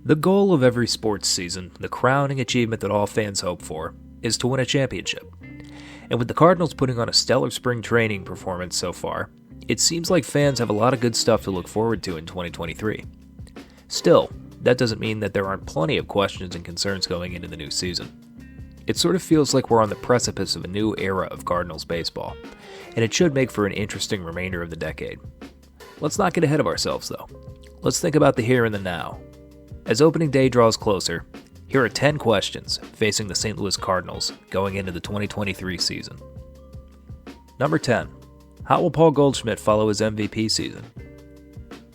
The goal of every sports season, the crowning achievement that all fans hope for, is to win a championship. And with the Cardinals putting on a stellar spring training performance so far, it seems like fans have a lot of good stuff to look forward to in 2023. Still, that doesn't mean that there aren't plenty of questions and concerns going into the new season. It sort of feels like we're on the precipice of a new era of Cardinals baseball, and it should make for an interesting remainder of the decade. Let's not get ahead of ourselves, though. Let's think about the here and the now. As opening day draws closer, here are 10 questions facing the St. Louis Cardinals going into the 2023 season. Number 10. How will Paul Goldschmidt follow his MVP season?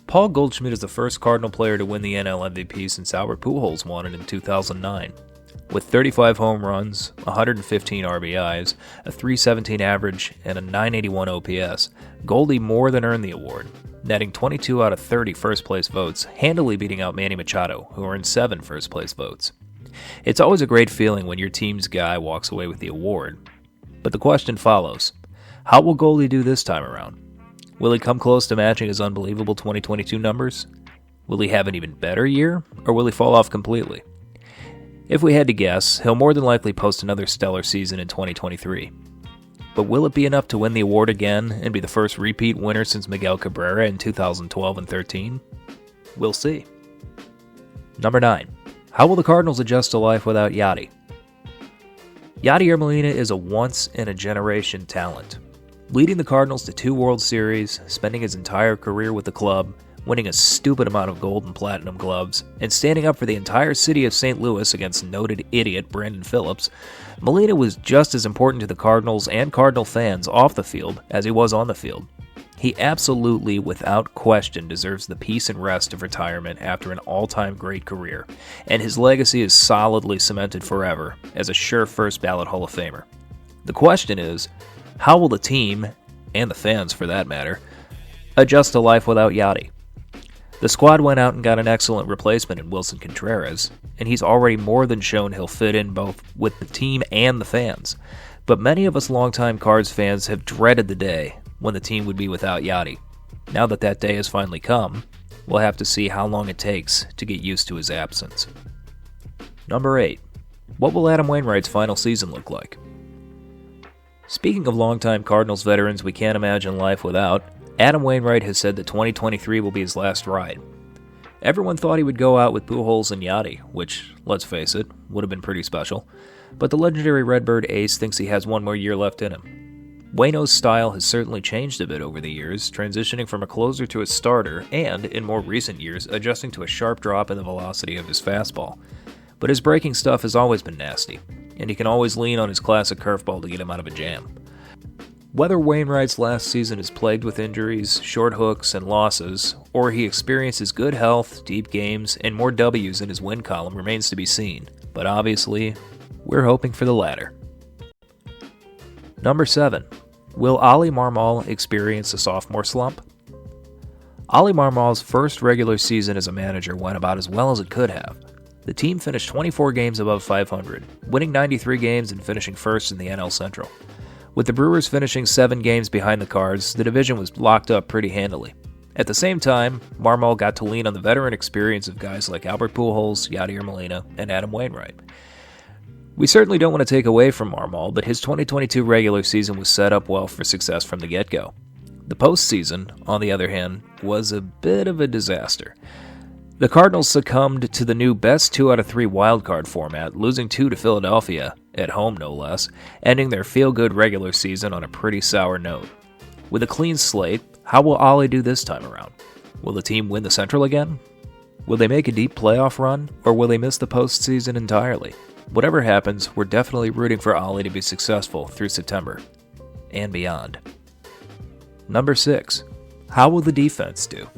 Paul Goldschmidt is the first Cardinal player to win the NL MVP since Albert Pujols won it in 2009. With 35 home runs, 115 RBIs, a .317 average, and a .981 OPS, Goldie more than earned the award, netting 22 out of 30 first-place votes, handily beating out Manny Machado, who earned 7 first-place votes. It's always a great feeling when your team's guy walks away with the award. But the question follows, how will Goldie do this time around? Will he come close to matching his unbelievable 2022 numbers? Will he have an even better year, or will he fall off completely? If we had to guess, he'll more than likely post another stellar season in 2023. But will it be enough to win the award again and be the first repeat winner since Miguel Cabrera in 2012 and 13? We'll see. Number 9. How will the Cardinals adjust to life without Yadi? Yadier Molina is a once-in-a-generation talent. Leading the Cardinals to 2 World Series, spending his entire career with the club, winning a stupid amount of gold and platinum gloves, and standing up for the entire city of St. Louis against noted idiot Brandon Phillips, Molina was just as important to the Cardinals and Cardinal fans off the field as he was on the field. He absolutely, without question, deserves the peace and rest of retirement after an all-time great career, and his legacy is solidly cemented forever as a sure first-ballot Hall of Famer. The question is, how will the team, and the fans for that matter, adjust to life without Yadi? The squad went out and got an excellent replacement in Wilson Contreras, and he's already more than shown he'll fit in both with the team and the fans. But many of us longtime Cards fans have dreaded the day when the team would be without Yadi. Now that that day has finally come, we'll have to see how long it takes to get used to his absence. Number 8. What will Adam Wainwright's final season look like? Speaking of longtime Cardinals veterans we can't imagine life without, Adam Wainwright has said that 2023 will be his last ride. Everyone thought he would go out with Pujols and Yadi, which, let's face it, would have been pretty special, but the legendary Redbird ace thinks he has one more year left in him. Waino's style has certainly changed a bit over the years, transitioning from a closer to a starter and, in more recent years, adjusting to a sharp drop in the velocity of his fastball. But his breaking stuff has always been nasty, and he can always lean on his classic curveball to get him out of a jam. Whether Wainwright's last season is plagued with injuries, short hooks, and losses, or he experiences good health, deep games, and more W's in his win column remains to be seen, but obviously, we're hoping for the latter. Number 7. Will Oli Marmol experience a sophomore slump? Oli Marmol's first regular season as a manager went about as well as it could have. The team finished 24 games above 500, winning 93 games and finishing first in the NL Central. With the Brewers finishing 7 games behind the Cards, the division was locked up pretty handily. At the same time, Marmol got to lean on the veteran experience of guys like Albert Pujols, Yadier Molina, and Adam Wainwright. We certainly don't want to take away from Marmol, but his 2022 regular season was set up well for success from the get-go. The postseason, on the other hand, was a bit of a disaster. The Cardinals succumbed to the new best 2 out of 3 wildcard format, losing 2 to Philadelphia, at home no less, ending their feel-good regular season on a pretty sour note. With a clean slate, how will Oli do this time around? Will the team win the Central again? Will they make a deep playoff run, or will they miss the postseason entirely? Whatever happens, we're definitely rooting for Oli to be successful through September and beyond. Number 6. How will the defense do?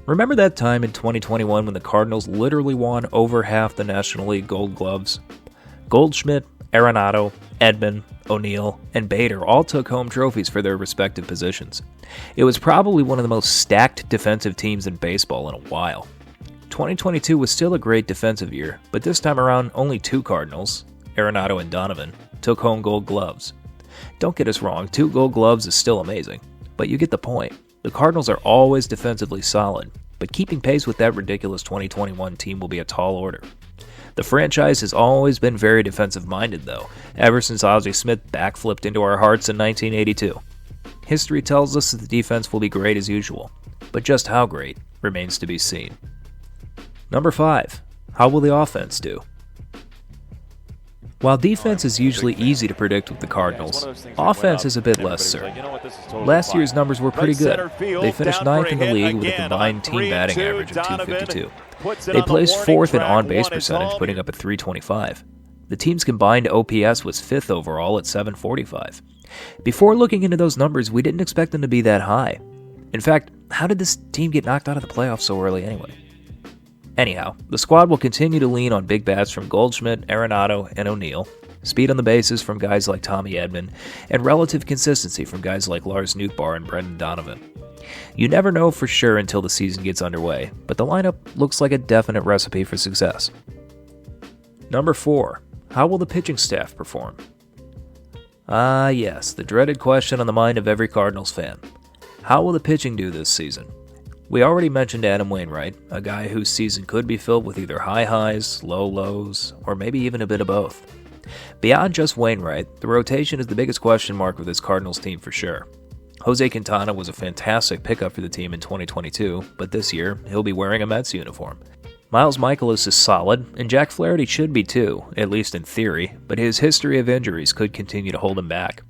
Remember that time in 2021 when the Cardinals literally won over half the National League Gold Gloves? Goldschmidt, Arenado, Edman, O'Neill, and Bader all took home trophies for their respective positions. It was probably one of the most stacked defensive teams in baseball in a while. 2022 was still a great defensive year, but this time around only 2 Cardinals, Arenado and Donovan, took home Gold Gloves. Don't get us wrong, 2 Gold Gloves is still amazing, but you get the point. The Cardinals are always defensively solid, but keeping pace with that ridiculous 2021 team will be a tall order. The franchise has always been very defensive-minded, though, ever since Ozzie Smith backflipped into our hearts in 1982. History tells us that the defense will be great as usual, but just how great remains to be seen. Number 5. How will the offense do? While defense is usually easy to predict with the Cardinals, offense is a bit less certain. Last year's numbers were pretty good. They finished 9th in the league with a combined team batting average of .252. They placed 4th in on-base percentage, putting up a .325. The team's combined OPS was 5th overall at .745. Before looking into those numbers, we didn't expect them to be that high. In fact, how did this team get knocked out of the playoffs so early anyway? Anyhow, the squad will continue to lean on big bats from Goldschmidt, Arenado, and O'Neill, speed on the bases from guys like Tommy Edman, and relative consistency from guys like Lars Nootbaar and Brendan Donovan. You never know for sure until the season gets underway, but the lineup looks like a definite recipe for success. Number 4. How will the pitching staff perform? Ah, yes, the dreaded question on the mind of every Cardinals fan. How will the pitching do this season? We already mentioned Adam Wainwright, a guy whose season could be filled with either high highs, low lows, or maybe even a bit of both. Beyond just Wainwright, the rotation is the biggest question mark with this Cardinals team for sure. Jose Quintana was a fantastic pickup for the team in 2022, but this year, he'll be wearing a Mets uniform. Miles Michaelis is solid, and Jack Flaherty should be too, at least in theory, but his history of injuries could continue to hold him back.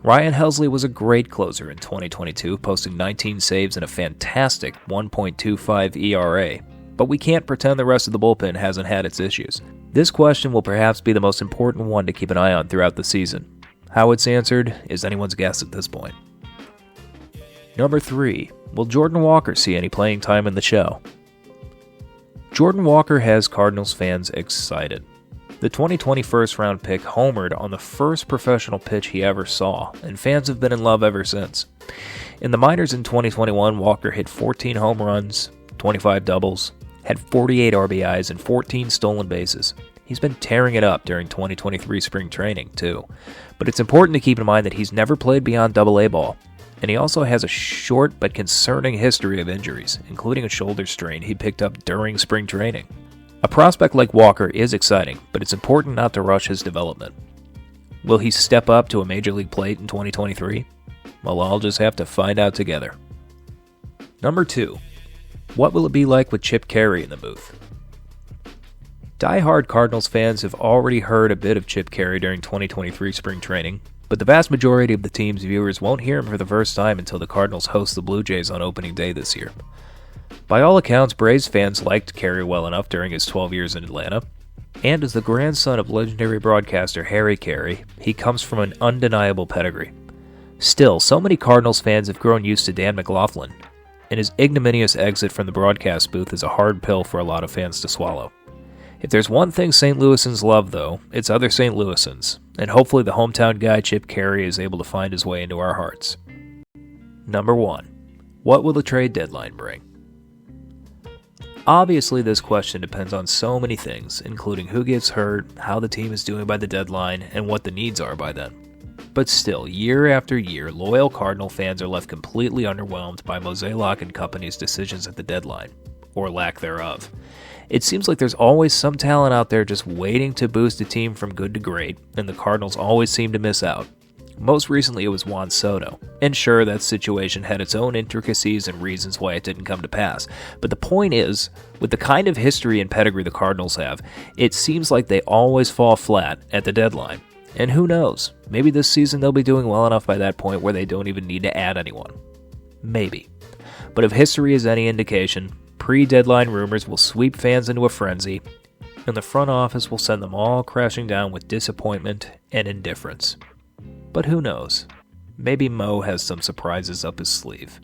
Ryan Helsley was a great closer in 2022, posting 19 saves and a fantastic 1.25 ERA, but we can't pretend the rest of the bullpen hasn't had its issues. This question will perhaps be the most important one to keep an eye on throughout the season. How it's answered is anyone's guess at this point. Number 3. Will Jordan Walker see any playing time in the show? Jordan Walker has Cardinals fans excited. The 2020 first-round pick homered on the first professional pitch he ever saw, and fans have been in love ever since. In the minors in 2021, Walker hit 14 home runs, 25 doubles, had 48 RBIs, and 14 stolen bases. He's been tearing it up during 2023 spring training, too. But it's important to keep in mind that he's never played beyond AA ball, and he also has a short but concerning history of injuries, including a shoulder strain he picked up during spring training. A prospect like Walker is exciting, but it's important not to rush his development. Will he step up to a major league plate in 2023? Well, I'll just have to find out together. Number 2. What will it be like with Chip Caray in the booth? Die-hard Cardinals fans have already heard a bit of Chip Caray during 2023 spring training, but the vast majority of the team's viewers won't hear him for the first time until the Cardinals host the Blue Jays on opening day this year. By all accounts, Braves fans liked Caray well enough during his 12 years in Atlanta, and as the grandson of legendary broadcaster Harry Caray, he comes from an undeniable pedigree. Still, so many Cardinals fans have grown used to Dan McLaughlin, and his ignominious exit from the broadcast booth is a hard pill for a lot of fans to swallow. If there's one thing St. Louisans love, though, it's other St. Louisans, and hopefully the hometown guy Chip Caray is able to find his way into our hearts. Number 1. What will the trade deadline bring? Obviously, this question depends on so many things, including who gets hurt, how the team is doing by the deadline, and what the needs are by then. But still, year after year, loyal Cardinal fans are left completely underwhelmed by Mozeliak and company's decisions at the deadline, or lack thereof. It seems like there's always some talent out there just waiting to boost a team from good to great, and the Cardinals always seem to miss out. Most recently, it was Juan Soto. And sure, that situation had its own intricacies and reasons why it didn't come to pass. But the point is, with the kind of history and pedigree the Cardinals have, it seems like they always fall flat at the deadline. And who knows, maybe this season they'll be doing well enough by that point where they don't even need to add anyone. Maybe. But if history is any indication, pre-deadline rumors will sweep fans into a frenzy, and the front office will send them all crashing down with disappointment and indifference. But who knows? Maybe Mo has some surprises up his sleeve.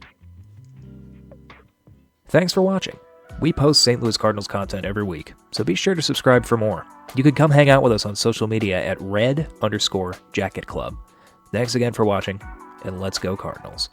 Thanks for watching. We post St. Louis Cardinals content every week, so be sure to subscribe for more. You can come hang out with us on social media at red_jacket club. Thanks again for watching, and let's go Cardinals.